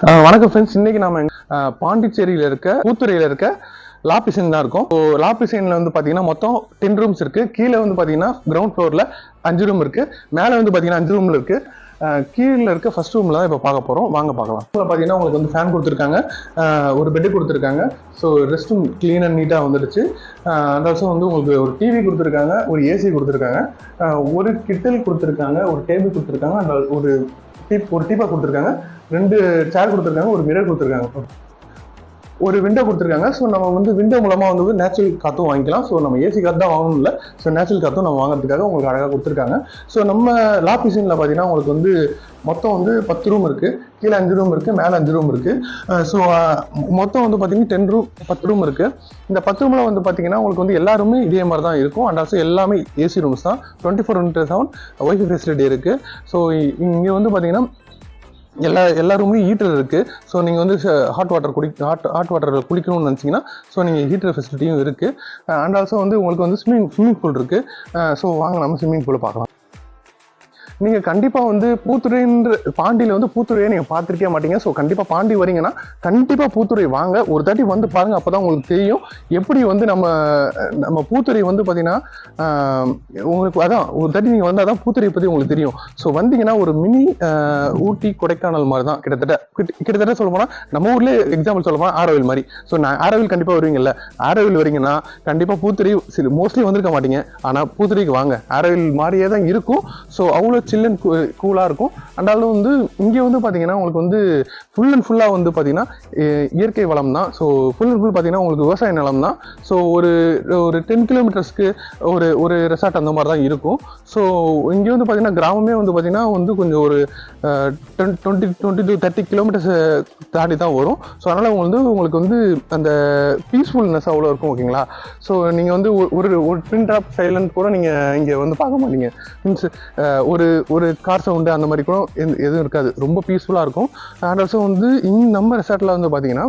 வணக்கம் ஃப்ரெண்ட்ஸ், இன்னைக்கு நாம பாண்டிச்சேரியில இருக்க பூத்துறையில இருக்க லா பிசைன் தான் இருக்கும். லா பிசைன்ல வந்து பாத்தீங்கன்னா மொத்தம் 10 ரூம்ஸ் இருக்கு. கீழே வந்து பாத்தீங்கன்னா கிரவுண்ட் ஃப்ளோர்ல 5 ரூம் இருக்கு. மேல வந்து பாத்தீங்கன்னா 5 ரூம்ல இருக்கு. கீழே இருக்க ஃபர்ஸ்ட் ரூம்ல தான் இப்போ பார்க்க போறோம். வாங்க பார்க்கலாம். பாத்தீங்கன்னா உங்களுக்கு வந்து ஃபேன் கொடுத்துருக்காங்க, ஒரு பெட் கொடுத்துருக்காங்க. So rest room clean and நீட்டா வந்துடுச்சு. அந்த வருஷம் வந்து உங்களுக்கு ஒரு டிவி கொடுத்துருக்காங்க, ஒரு ஏசி கொடுத்துருக்காங்க, ஒரு கிட்டில் கொடுத்துருக்காங்க, ஒரு டேபிள் கொடுத்துருக்காங்க, அந்த ஒரு டீப்பா கொடுத்துருக்காங்க, 2 சேர் கொடுத்துருக்காங்க, ஒரு மிரர் கொடுத்துருக்காங்க, ஒரு விண்டோ கொடுத்துருக்காங்க. ஸோ நம்ம வந்து விண்டோ மூலமா வந்து நேச்சுரல் காத்தும் வாங்கிக்கலாம். ஸோ நம்ம ஏசி காத்து தான் வாங்கணும் இல்லை, ஸோ நேச்சுரல் காத்தும் நம்ம வாங்குறதுக்காக உங்களுக்கு அழகாக கொடுத்துருக்காங்க. ஸோ நம்ம லா பிசைன்ல பார்த்தீங்கன்னா உங்களுக்கு வந்து மொத்தம் வந்து 10 ரூம் இருக்கு. கீழே 5 ரூம் இருக்கு, மேலே 5 ரூம் இருக்கு. ஸோ மொத்தம் வந்து பார்த்தீங்கன்னா 10 ரூம் இருக்கு. இந்த 10 ரூம்ல வந்து பார்த்தீங்கன்னா உங்களுக்கு வந்து எல்லாருமே இதே மாதிரி தான் இருக்கும். அண்ட் ஆல்சோ எல்லாமே ஏசி ரூம்ஸ் தான். 24/7 ஒய்ஃபை ஃபெசிலிட்டி இருக்கு. ஸோ இங்கே வந்து பார்த்தீங்கன்னா எல்லா ரூம்லையும் ஹீட்டர் இருக்கு. ஸோ நீங்கள் வந்து ஹாட் வாட்டர் குளிக்கணும்னு நினச்சிங்கன்னா ஸோ நீங்கள் ஹீட்டர் ஃபெசிலிட்டியும் இருக்கு. அண்ட் ஆல்சோ வந்து உங்களுக்கு வந்து ஸ்விம்மிங் பூல் இருக்கு. ஸோ வாங்க நம்ம ஸ்விம்மிங் பூலை பார்க்கலாம். நீங்க கண்டிப்பா வந்து பாண்டியில வந்து பூத்துறையை நீங்க பார்த்துருக்கே மாட்டீங்க. ஸோ கண்டிப்பா பாண்டி வரீங்கன்னா கண்டிப்பா பூத்துறை வாங்க, ஒரு தாட்டி வந்து பாருங்க. அப்பதான் உங்களுக்கு தெரியும் எப்படி வந்து நம்ம பூத்துறை வந்து பாத்தீங்கன்னா உங்களுக்கு அதான் ஒரு தாட்டி நீங்க வந்து அதான் பூத்துறையை பத்தி உங்களுக்கு தெரியும். ஸோ வந்தீங்கன்னா ஒரு மினி ஊட்டி கொடைக்கானல் மாதிரி தான் கிட்டத்தட்ட சொல்ல போனா நம்ம ஊர்ல எக்ஸாம்பிள் சொல்ல போனா ஆரோவில் மாதிரி. ஸோ நான் ஆரோவில் கண்டிப்பா வருவீங்கல்ல, ஆரோவில் வரீங்கன்னா கண்டிப்பா பூத்துறை மோஸ்ட்லி வந்திருக்க மாட்டீங்க, ஆனா பூத்துறைக்கு வாங்க. ஆரோவில் மாதிரியே தான் இருக்கும். ஸோ அவ்வளோ சில் அண்ட் கூலாக இருக்கும். அண்டாலும் வந்து இங்கே வந்து பார்த்தீங்கன்னா உங்களுக்கு வந்து ஃபுல் அண்ட் ஃபுல்லாக வந்து பார்த்தீங்கன்னா இயற்கை வளம் தான். ஸோ ஃபுல் அண்ட் ஃபுல் பார்த்தீங்கன்னா உங்களுக்கு விவசாய நிலம் தான். ஸோ ஒரு 10 கிலோமீட்டர்ஸ்க்கு ஒரு ரெசார்ட் அந்த மாதிரி தான் இருக்கும். ஸோ இங்கே வந்து பார்த்தீங்கன்னா கிராமமே வந்து பார்த்தீங்கன்னா வந்து கொஞ்சம் ஒரு 20 to 30 கிலோமீட்டர்ஸ் தாண்டி தான் வரும். ஸோ அதனால் உங்களுக்கு வந்து அந்த பீஸ்ஃபுல்னஸ் அவ்வளோ இருக்கும். ஓகேங்களா? ஸோ நீங்கள் வந்து ஒரு பின் ட்ராப் சைலண்ட் கூட நீங்கள் இங்கே வந்து பார்க்க மாட்டீங்க. மீன்ஸ் ஒரு கார் சவுண்டு அந்த மாதிரி கூட எதுவும் இருக்காது. ரொம்ப பீஸ்ஃபுல்லாக இருக்கும். அண்ட் ஆல்சோ வந்து நம்ம ரெசார்ட்டில் வந்து பார்த்தீங்கன்னா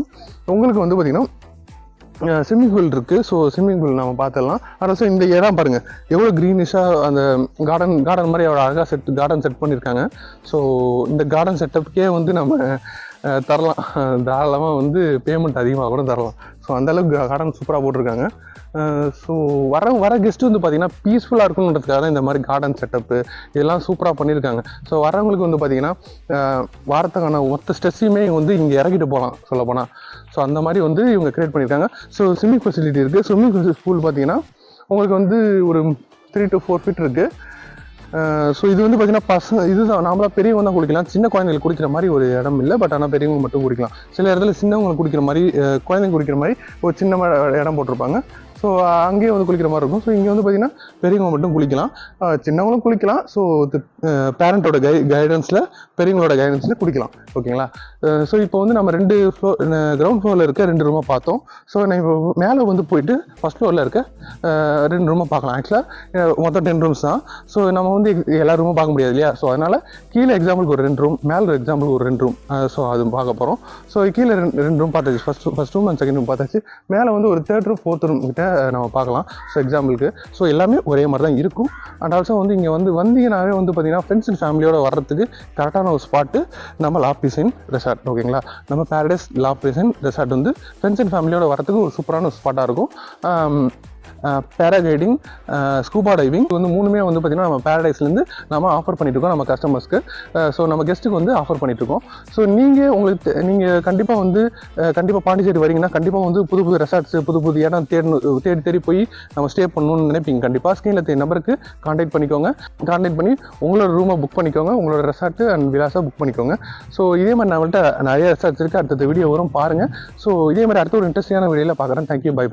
உங்களுக்கு வந்து பார்த்தீங்கன்னா ஸ்விம்மிங் பூல் இருக்குது. ஸோ ஸ்விம்மிங் பூல் நம்ம பார்த்துடலாம். ஆல்சோ இந்த இடம் பாருங்கள் எவ்வளோ க்ரீனிஷாக அந்த கார்டன் மாதிரி அவ்வளோ அழகாக கார்டன் செட் பண்ணியிருக்காங்க. ஸோ இந்த கார்டன் செட்டப்புக்கே வந்து நம்ம தரலாம், தாராளமாக வந்து பேமெண்ட் அதிகமாக கூட தரலாம். ஸோ அந்தளவுக்கு கார்டன் சூப்பராக போட்டிருக்காங்க. ஸோ வர கெஸ்ட்டு வந்து பார்த்தீங்கன்னா பீஸ்ஃபுல்லாக இருக்குன்றதுக்காக தான் இந்த மாதிரி கார்டன் செட்டப்பு இதெல்லாம் சூப்பராக பண்ணியிருக்காங்க. ஸோ வரவங்களுக்கு வந்து பார்த்தீங்கன்னா வாரத்துக்கான மொத்த ஸ்ட்ரெஸ்ஸையுமே வந்து இங்கே இறக்கிட்டு போகலாம் சொல்லப்போனால். ஸோ அந்த மாதிரி வந்து இவங்க கிரியேட் பண்ணியிருக்காங்க. ஸோ ஸ்விம்மிங் ஃபெசிலிட்டி இருக்குது. ஸ்விம்மிங் பூல் பார்த்தீங்கன்னா உங்களுக்கு வந்து ஒரு 3 to 4 feet இருக்குது. ஸோ இது வந்து பார்த்தீங்கன்னா இதுதான் நாமளா பெரியவங்க தான் குளிக்கலாம். சின்ன குழந்தைங்களுக்கு குடிக்கிற மாதிரி ஒரு இடம் இல்லை, பட் ஆனால் பெரியவங்க மட்டும் குடிக்கலாம். சில இடத்துல சின்னவங்களுக்கு குடிக்கிற மாதிரி குழந்தைங்க குடிக்கிற மாதிரி ஒரு சின்ன இடம் போட்டிருப்பாங்க. ஸோ அங்கேயே வந்து குளிக்கிற மாதிரி இருக்கும். ஸோ இங்கே வந்து பார்த்தீங்கன்னா பெரியவங்க மட்டும் குளிக்கலாம், சின்னவங்களும் குளிக்கலாம். ஸோ பேரண்ட்டோட கைடன்ஸில் பெரியவங்களோட கைடன்ஸில் குளிக்கலாம். ஓகேங்களா? ஸோ இப்போ வந்து நம்ம கிரவுண்ட் ஃப்ளோரில் இருக்க 2 ரூமாக பார்த்தோம். ஸோ நான் இப்போ மேலே வந்து போயிட்டு ஃபர்ஸ்ட் ஃப்ளோரில் இருக்க 2 ரூமாக பார்க்கலாம். ஆக்சுவலாக மொத்தம் 10 ரூம்ஸ் தான். ஸோ நம்ம வந்து எல்லா ரூமும் பார்க்க முடியாது இல்லையா? ஸோ அதனால் கீழே எக்ஸாம்பிளுக்கு ஒரு 2 ரூம், மேலே எக்ஸாம்பிளுக்கு ஒரு 2 ரூம். ஸோ அது பார்க்க போகிறோம். ஸோ கீழே 2 ரூம் பார்த்தாச்சு. First room and second room பார்த்தாச்சு. மேலே வந்து ஒரு 3rd ரூம் 4th ரூம் கிட்ட நம்ம பார்க்கலாம். ஸோ எக்ஸாம்பிளுக்கு ஸோ எல்லாமே ஒரே மாதிரி தான் இருக்கும். அண்ட் ஆல்சோ வந்து இங்கே வந்தீங்கன்னாவே வந்து பார்த்தீங்கன்னா ஃப்ரெண்ட்ஸ் அண்ட் ஃபேமிலியோட வர்றதுக்கு கரெக்டான ஒரு ஸ்பாட்டு நம்ம லா பிசைன் ரெசார்ட். ஓகேங்களா? நம்ம பேரடைஸ் லா பிசைன் ரெசார்ட் வந்து ஃப்ரெண்ட்ஸ் அண்ட் ஃபேமிலியோட வரத்துக்கு ஒரு சூப்பரான ஒரு ஸ்பாட்டாக இருக்கும். பேராகைடிங், ஸ்கூபா டைவிங் வந்து 3மே வந்து பார்த்தீங்கன்னா நம்ம பேரடைஸ்லேருந்து நம்ம ஆஃபர் பண்ணிட்டு இருக்கோம் நம்ம கஸ்டமர்ஸ்க்கு. ஸோ நம்ம கெஸ்ட்டுக்கு வந்து ஆஃபர் பண்ணிட்டு இருக்கோம். ஸோ நீங்கள் கண்டிப்பாக வந்து பாண்டிச்சேரி வரீங்கன்னா கண்டிப்பாக வந்து புது ரெசார்ட்ஸ் புது இடம் தேடி போய் நம்ம ஸ்டே பண்ணணும்னு நினைப்பீங்க. கண்டிப்பாக ஸ்க்ரீனில் நம்பருக்கு கான்டாக்ட் பண்ணி உங்களோட ரூமை புக் பண்ணிக்கோங்க, உங்களோட ரெசார்ட்டு அண்ட் விலாஸை புக் பண்ணிக்கோங்க. ஸோ இதே மாதிரி நம்மள்ட்ட நிறைய ரெசார்ட்ஸ் இருக்குது. அடுத்த வீடியோ வரும் பாருங்கள். ஸோ இதே மாதிரி அடுத்த ஒரு இன்ட்ரெஸ்டிங்கான வீடியோவில் பார்க்குறேன். Thank you, by.